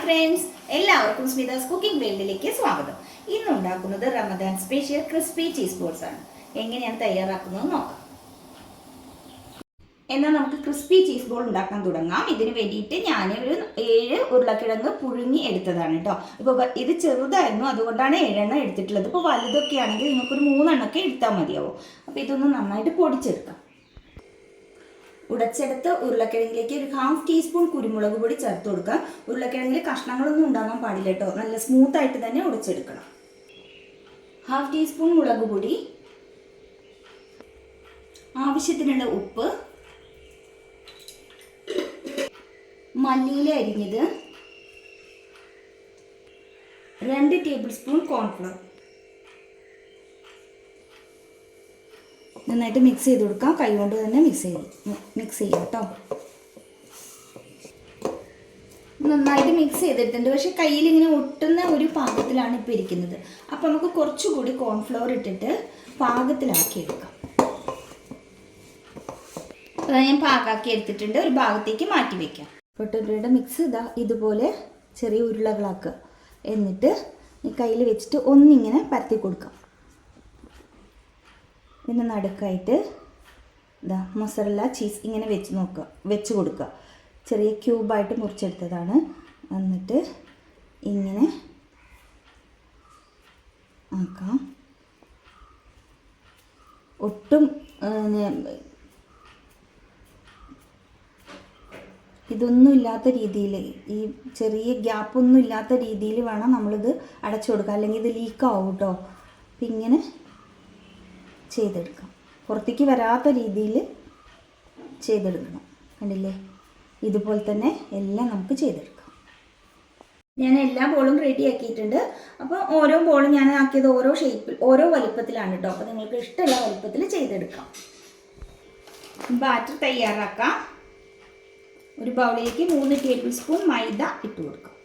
Friends, എല്ലാവർക്കും സ്മിതാസ് cooking വേൾഡിലേക്ക് സ്വാഗതം. ഇന്ന് ഉണ്ടാക്കുന്നത് Ramadan special crispy cheese balls ആണ്. എങ്ങനെയാണ് തയ്യാറാക്കുന്നത് നോക്കാം. എന്നാൽ നമുക്ക് ക്രിസ്പി ചീസ് ബോൾ ഉണ്ടാക്കാൻ തുടങ്ങാം. ഇതിന് വേണ്ടിയിട്ട് ഞാൻ ഒരു 7 ഉരുളക്കിഴങ്ങ് പുഴുങ്ങി എടുത്തതാണ് കേട്ടോ. ഇപ്പോൾ ഇത് ചെറുതായിരുന്നു, അതുകൊണ്ടാണ് 7 എണ്ണം എടുത്തിട്ടുള്ളത്. ഇപ്പോൾ വലുതൊക്കെ ആണെങ്കിൽ നിങ്ങൾക്കൊരു 3 എണ്ണമൊക്കെ എടുത്താൽ മതിയാവും. അപ്പോൾ ഇതൊന്ന് നന്നായിട്ട് പൊടിച്ചെടുക്കാം. ഉടച്ചെടുത്ത് ഉരുളക്കിഴങ്ങിലേക്ക് ഒരു 1/2 ടീസ്പൂൺ കുരുമുളക് പൊടി ചേർത്ത് കൊടുക്കുക. ഉരുളക്കിഴങ്ങിൽ കഷ്ണങ്ങളൊന്നും ഉണ്ടാകാൻ പാടില്ല കേട്ടോ. നല്ല സ്മൂത്ത് ആയിട്ട് തന്നെ ഉടച്ചെടുക്കണം. 1/2 ടീസ്പൂൺ മുളക് പൊടി, ആവശ്യത്തിനുള്ള ഉപ്പ്, മല്ലിയില അരിഞ്ഞത്, 2 ടേബിൾ സ്പൂൺ കോൺഫ്ലവർ. നന്നായിട്ട് മിക്സ് ചെയ്ത് കൊടുക്കാം. കൈ കൊണ്ട് തന്നെ മിക്സ് ചെയ്യാം കേട്ടോ. നന്നായിട്ട് മിക്സ് ചെയ്തിട്ടുണ്ട്. പക്ഷെ കയ്യിൽ ഇങ്ങനെ ഒട്ടുന്ന ഒരു പാകത്തിലാണ് ഇപ്പോൾ ഇരിക്കുന്നത്. അപ്പോൾ നമുക്ക് കുറച്ചുകൂടി കോൺഫ്ലവർ ഇട്ടിട്ട് പാകത്തിലാക്കി എടുക്കാം. അത് ഞാൻ പാകാക്കി എടുത്തിട്ടുണ്ട്. ഒരു ഭാഗത്തേക്ക് മാറ്റി വയ്ക്കാം. പൊട്ടറ്റോയുടെ മിക്സ് ഇതുപോലെ ചെറിയ ഉരുളകളാക്കുക. എന്നിട്ട് ഈ കയ്യിൽ വെച്ചിട്ട് ഒന്നിങ്ങനെ പരത്തി കൊടുക്കാം. ഇതിന് നടുക്കായിട്ട് മൊസറല്ല ചീസ് ഇങ്ങനെ വെച്ച് കൊടുക്കുക. ചെറിയ ക്യൂബായിട്ട് മുറിച്ചെടുത്തതാണ്. എന്നിട്ട് ഇങ്ങനെ ആക്കാം. ഒട്ടും ഇതൊന്നും ഇല്ലാത്ത രീതിയിൽ, ഈ ചെറിയ ഗ്യാപ്പൊന്നും ഇല്ലാത്ത രീതിയിൽ വേണം നമ്മളിത് അടച്ചു കൊടുക്കുക, അല്ലെങ്കിൽ ഇത് ലീക്കാവും കേട്ടോ. അപ്പം ഇങ്ങനെ ചെയ്തെടുക്കാം. പുറത്തേക്ക് വരാത്ത രീതിയിൽ ചെയ്തെടുക്കണം. കണ്ടില്ലേ? ഇതുപോലെ തന്നെ എല്ലാം നമുക്ക് ചെയ്തെടുക്കാം. ഞാൻ എല്ലാ ബോളും റെഡി ആക്കിയിട്ടുണ്ട്. അപ്പോൾ ഓരോ ബോളും ഞാൻ ആക്കിയത് ഓരോ ഷേപ്പിൽ, ഓരോ വലിപ്പത്തിലാണ് കേട്ടോ. അപ്പോൾ നിങ്ങൾക്ക് ഇഷ്ടമുള്ള വലിപ്പത്തിൽ ചെയ്തെടുക്കാം. ബാറ്റർ തയ്യാറാക്കാം. ഒരു ബൗളിലേക്ക് 3 ടേബിൾ സ്പൂൺ മൈദ ഇട്ട് കൊടുക്കാം.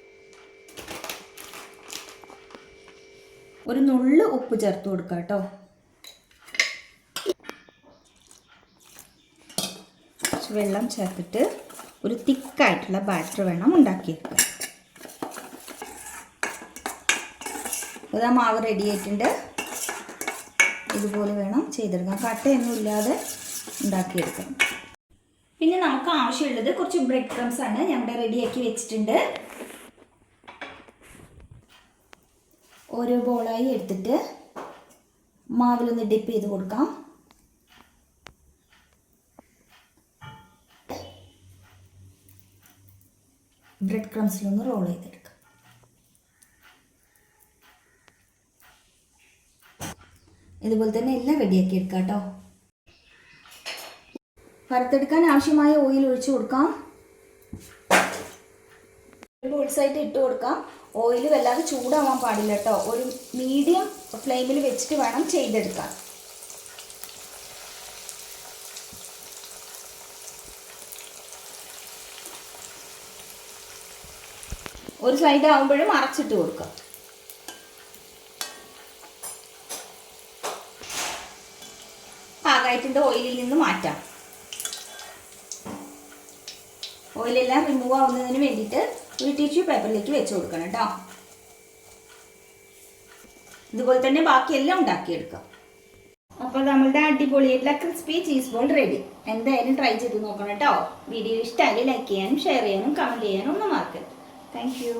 ഒരു നുള്ള് ഉപ്പ് ചേർത്ത് കൊടുക്കാം കേട്ടോ. വെള്ളം ചേർത്തിട്ട് ഒരു തിക്കായിട്ടുള്ള ബാറ്റർ വേണം ഉണ്ടാക്കിയെടുക്കാൻ. ഇതാ മാവ് റെഡി ആയിട്ടുണ്ട്. ഇതുപോലെ വേണം ചെയ്തെടുക്കാൻ. കട്ടയൊന്നും ഇല്ലാതെ ഉണ്ടാക്കിയെടുക്കണം. പിന്നെ നമുക്ക് ആവശ്യമുള്ളത് കുറച്ച് ബ്രെഡ് ക്രംസ് ആണ്. ഞാൻ ഇവിടെ റെഡിയാക്കി വെച്ചിട്ടുണ്ട്. ഓരോ ബോളായി എടുത്തിട്ട് മാവിലൊന്ന് ഡിപ്പ് ചെയ്ത് കൊടുക്കാം. ബ്രെഡ് ക്രംസിലൊന്ന് റോൾ ചെയ്തെടുക്കാം. ഇതുപോലെ തന്നെ എല്ലാം റെഡിയാക്കി എടുക്കാം കേട്ടോ. വറുത്തെടുക്കാൻ ആവശ്യമായ ഓയിൽ ഒഴിച്ചു കൊടുക്കാം. ബോൾസായിട്ട് ഇട്ട് കൊടുക്കാം. ഓയിൽ വല്ലാതെ ചൂടാവാൻ പാടില്ല കേട്ടോ. ഒരു മീഡിയം ഫ്ലെയിമിൽ വെച്ചിട്ട് വേണം ചെയ്തെടുക്കാൻ. ഒരു സൈഡ് ആകുമ്പോഴും മറച്ചിട്ട് കൊടുക്കുക. പാകമായിട്ടുണ്ട്. ഓയിലിൽ നിന്ന് മാറ്റാം. ഓയിലെല്ലാം റിമൂവ് ആവുന്നതിന് വേണ്ടിയിട്ട് ഒരു ടിഷ്യൂ പേപ്പറിലേക്ക് വെച്ച് കൊടുക്കണം കേട്ടോ. ഇതുപോലെ തന്നെ ബാക്കിയെല്ലാം ഉണ്ടാക്കിയെടുക്കാം. അപ്പോൾ നമ്മളുടെ അടിപൊളിയായിട്ടുള്ള ക്രിസ്പി ചീസ് ബോൾ റെഡി. എന്തായാലും ട്രൈ ചെയ്ത് നോക്കണം കേട്ടോ. വീഡിയോ ഇഷ്ടമായി ലൈക്ക് ചെയ്യാനും ഷെയർ ചെയ്യാനും കമൻറ്റ് ചെയ്യാനും ഒന്നും മറക്കരുത്. Thank you.